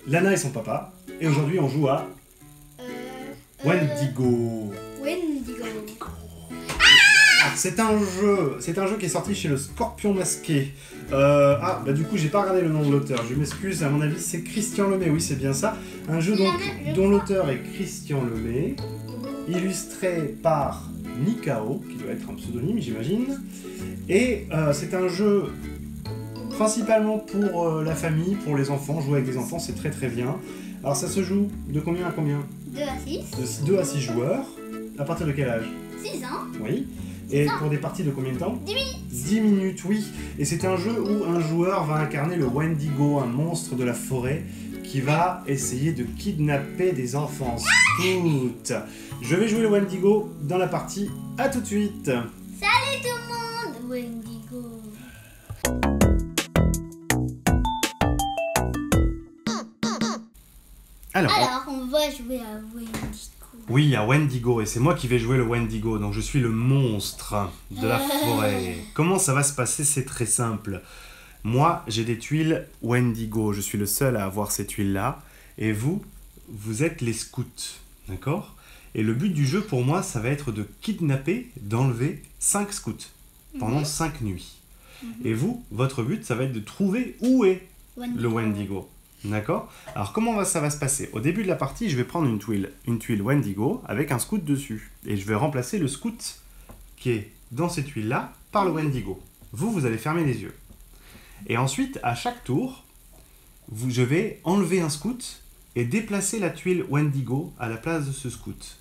Lana et son papa. Et aujourd'hui, on joue à Wendigo. Wendigo. C'est un jeu qui est sorti chez le Scorpion Masqué. Du coup, j'ai pas regardé le nom de l'auteur. Je m'excuse, à mon avis, c'est Christian Lemay. Oui, c'est bien ça. Un jeu donc, dont l'auteur est Christian Lemay, illustré par Nikao, qui doit être un pseudonyme, j'imagine. Et c'est un jeu principalement pour la famille, pour les enfants. Jouer avec des enfants, c'est très très bien. Alors, ça se joue de combien à combien? 2 à 6. De 2 à 6 joueurs. À partir de quel âge? 6 ans. Oui. Et pour des parties de combien de temps? 10 minutes. 10 minutes, oui. Et c'est un jeu où un joueur va incarner le Wendigo, un monstre de la forêt, qui va essayer de kidnapper des enfants scouts. Je vais jouer le Wendigo dans la partie. À tout de suite. Salut tout le monde, Wendigo. Alors, on va jouer à Wendigo. Oui, à Wendigo, et c'est moi qui vais jouer le Wendigo, donc je suis le monstre de la forêt. Comment ça va se passer? C'est très simple. Moi, j'ai des tuiles Wendigo, je suis le seul à avoir ces tuiles-là, et vous êtes les scouts, d'accord? Et le but du jeu, pour moi, ça va être de kidnapper, d'enlever 5 scouts pendant 5 nuits. Et vous, votre but, ça va être de trouver où est le Wendigo. D'accord? Alors comment ça va se passer? Au début de la partie, je vais prendre une tuile Wendigo avec un scout dessus. Et je vais remplacer le scout qui est dans cette tuile-là par le Wendigo. Vous allez fermer les yeux. Et ensuite, à chaque tour, je vais enlever un scout et déplacer la tuile Wendigo à la place de ce scout.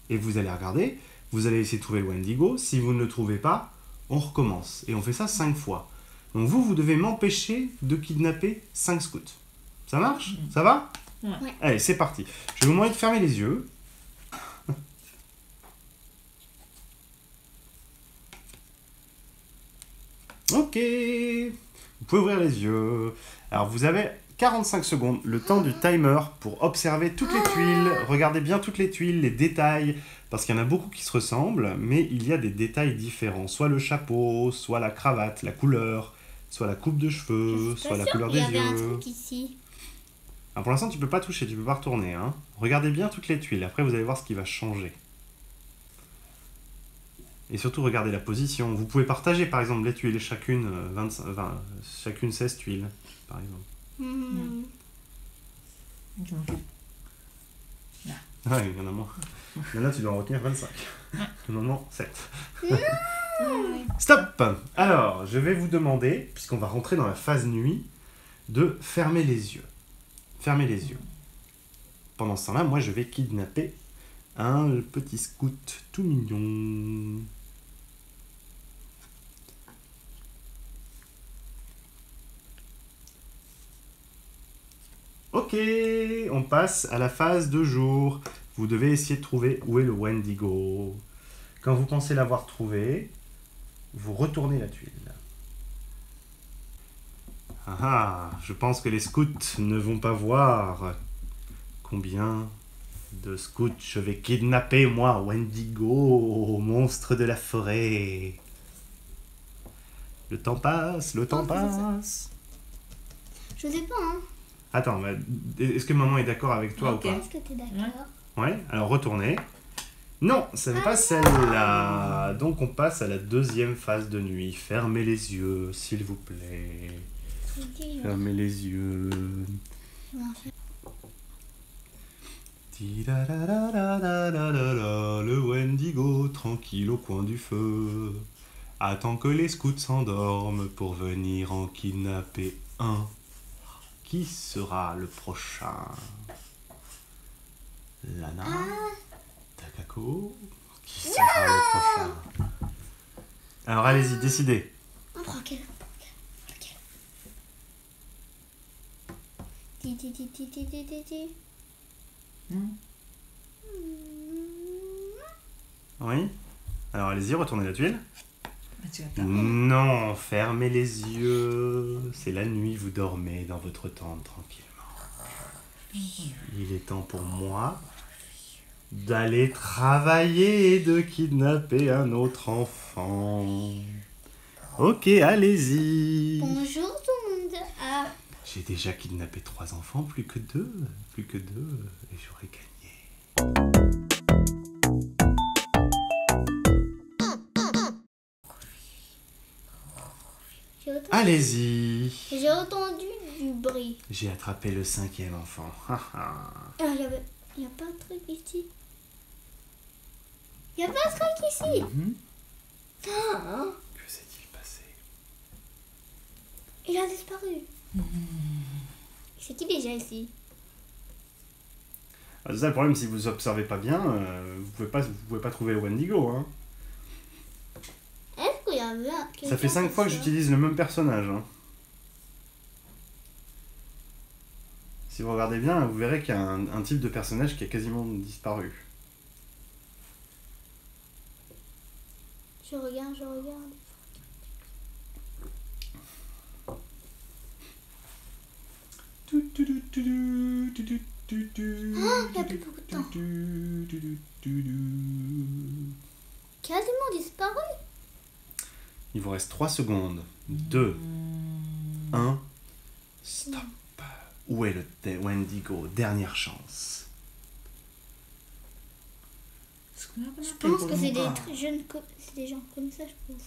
Et vous allez regarder, vous allez essayer de trouver le Wendigo. Si vous ne le trouvez pas, on recommence. Et on fait ça 5 fois. Donc vous devez m'empêcher de kidnapper 5 scouts. Ça marche? Ça va? Ouais. Allez, c'est parti. Je vais vous demander de fermer les yeux. Ok. Vous pouvez ouvrir les yeux. Alors, vous avez 45 secondes, le temps du timer, pour observer toutes les tuiles. Regardez bien toutes les tuiles, les détails, parce qu'il y en a beaucoup qui se ressemblent, mais il y a des détails différents. Soit le chapeau, soit la cravate, la couleur, soit la coupe de cheveux, soit la couleur des yeux. Il y avait un truc ici. Alors pour l'instant, tu peux pas toucher, tu peux pas retourner. Hein. Regardez bien toutes les tuiles, après vous allez voir ce qui va changer. Et surtout, regardez la position. Vous pouvez partager par exemple les tuiles, chacune 16 tuiles, par exemple. Ah, il y en a moins. Il y en a, tu dois en retenir 25. Non, 7. Stop! Alors, je vais vous demander, puisqu'on va rentrer dans la phase nuit, de fermer les yeux. Fermez les yeux. Pendant ce temps-là, moi, je vais kidnapper un petit scout tout mignon. Ok, on passe à la phase de jour. Vous devez essayer de trouver où est le Wendigo. Quand vous pensez l'avoir trouvé, vous retournez la tuile. Ah, je pense que les scouts ne vont pas voir combien de scouts je vais kidnapper, moi, Wendigo, monstre de la forêt. Le temps passe, le temps passe. Je sais pas, hein. Attends, est-ce que maman est d'accord avec toi ou pas? Est-ce que t'es d'accord? Ouais, alors retournez. Non, ce n'est pas celle-là. Donc on passe à la deuxième phase de nuit. Fermez les yeux, s'il vous plaît. Fermez les yeux. Le Wendigo tranquille au coin du feu attend que les scouts s'endorment pour venir en kidnapper un. Qui sera le prochain? Lana? Takako? Qui sera le prochain? Alors allez-y, décidez. On prend quel? Oui? Alors allez-y, retournez la tuile. Non, fermez les yeux. C'est la nuit, vous dormez dans votre tente tranquillement. Il est temps pour moi d'aller travailler et de kidnapper un autre enfant. Ok, allez-y. Bonjour tout le monde. J'ai déjà kidnappé 3 enfants, plus que 2. Plus que 2, et j'aurais gagné. Allez-y. J'ai entendu du bruit. J'ai attrapé le 5e enfant. Ah, y a pas un truc ici. Y a pas un truc ici. Ah, Que s'est-il passé? il a disparu. C'est qui déjà ici? C'est ça le problème, si vous observez pas bien, vous pouvez pas trouver le Wendigo. Hein. Est-ce qu'il y avait un... Ça fait 5 fois que j'utilise le même personnage. Hein. Si vous regardez bien, vous verrez qu'il y a un type de personnage qui a quasiment disparu. Je regarde. Oh, il y a plus beaucoup de temps. Quasiment disparu. Il vous reste 3 secondes. 2, 1, stop. Où est le Wendigo? Dernière chance. Je pense que c'est des jeunes... C'est des gens comme ça, je pense.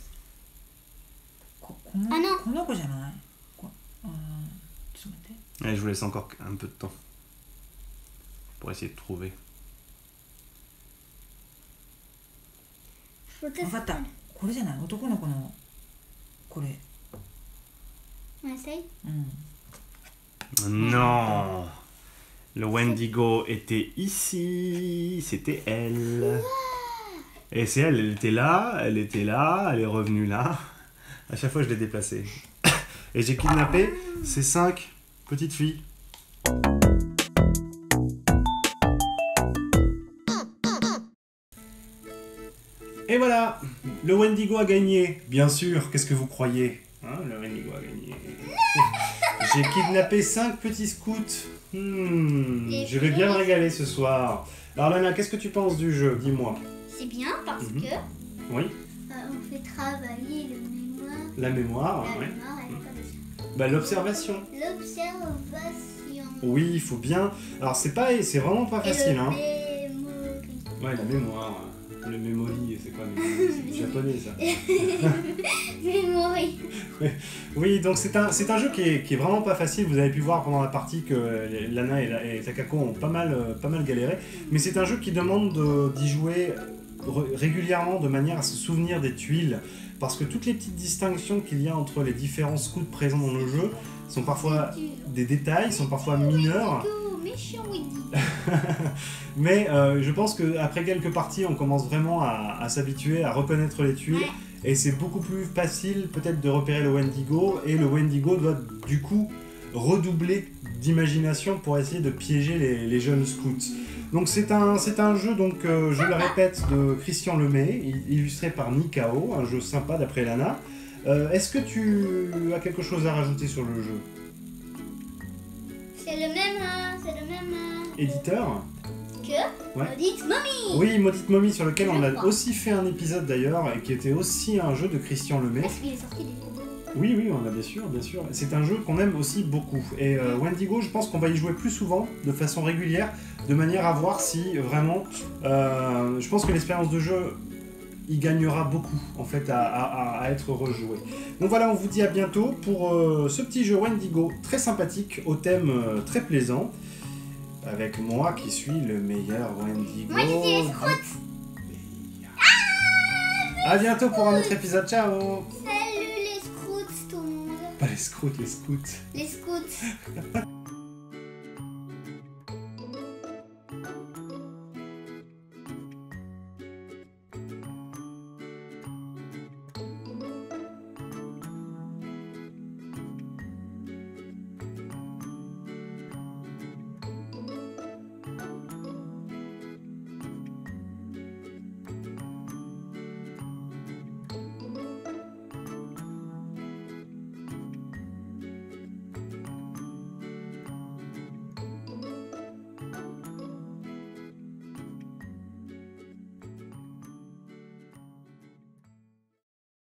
Ah non. Allez, je vous laisse encore un peu de temps pour essayer de trouver. Peut-être... 分かったこれじゃない男の子のこれ On essaye. Non, le Wendigo était ici, c'était elle. Et c'est elle, elle était là, elle est revenue là. À chaque fois, je l'ai déplacée. Et j'ai kidnappé ces 5 petites filles. Et voilà, le Wendigo a gagné. Bien sûr, qu'est-ce que vous croyez? Hein, le Wendigo a gagné. J'ai kidnappé 5 petits scouts. Je vais bien me régaler ce soir. Alors Lana, qu'est-ce que tu penses du jeu? Dis-moi. C'est bien parce que Oui, on fait travailler le mémoire. la mémoire. La Ouais. mémoire, elle est pas de- Bah, l'observation. L'observation. Oui, il faut bien. Alors c'est vraiment pas facile. Et le Hein. memory. Ouais, la mémoire. Le memory, c'est quoi? C'est japonais ça. Memory. Oui, donc c'est un jeu qui est vraiment pas facile. Vous avez pu voir pendant la partie que Lana et Takako ont pas mal galéré. Mais c'est un jeu qui demande d'y jouer régulièrement de manière à se souvenir des tuiles. Parce que toutes les petites distinctions qu'il y a entre les différents scouts présents dans le jeu sont parfois des détails, sont parfois mineurs. Méchant Wendy. Mais je pense qu'après quelques parties, on commence vraiment à s'habituer, à reconnaître les tuiles. Ouais. Et c'est beaucoup plus facile peut-être de repérer le Wendigo. Et le Wendigo doit du coup redoubler d'imagination pour essayer de piéger les jeunes scouts. Donc c'est un jeu, donc, je le répète, de Christian Lemay, illustré par Nikao, un jeu sympa d'après Lana. Est-ce que tu as quelque chose à rajouter sur le jeu? C'est le même Éditeur? que Ouais. Maudite Mommy. Oui, Maudite Mommy, sur lequel on Je a crois. aussi fait un épisode d'ailleurs, et qui était aussi un jeu de Christian Lemay. Est-ce qu'il est sorti des... Oui, on a bien sûr. C'est un jeu qu'on aime aussi beaucoup. Et Wendigo, je pense qu'on va y jouer plus souvent, de façon régulière, de manière à voir si vraiment... je pense que l'expérience de jeu, il gagnera beaucoup, en fait, à être rejoué. Donc voilà, on vous dit à bientôt pour ce petit jeu Wendigo, très sympathique, au thème très plaisant, avec moi qui suis le meilleur Wendigo. Moi, je dis les À bientôt pour un autre épisode, ciao. Salut les scouts, tout le monde. Pas les scouts, les scouts. Les scouts.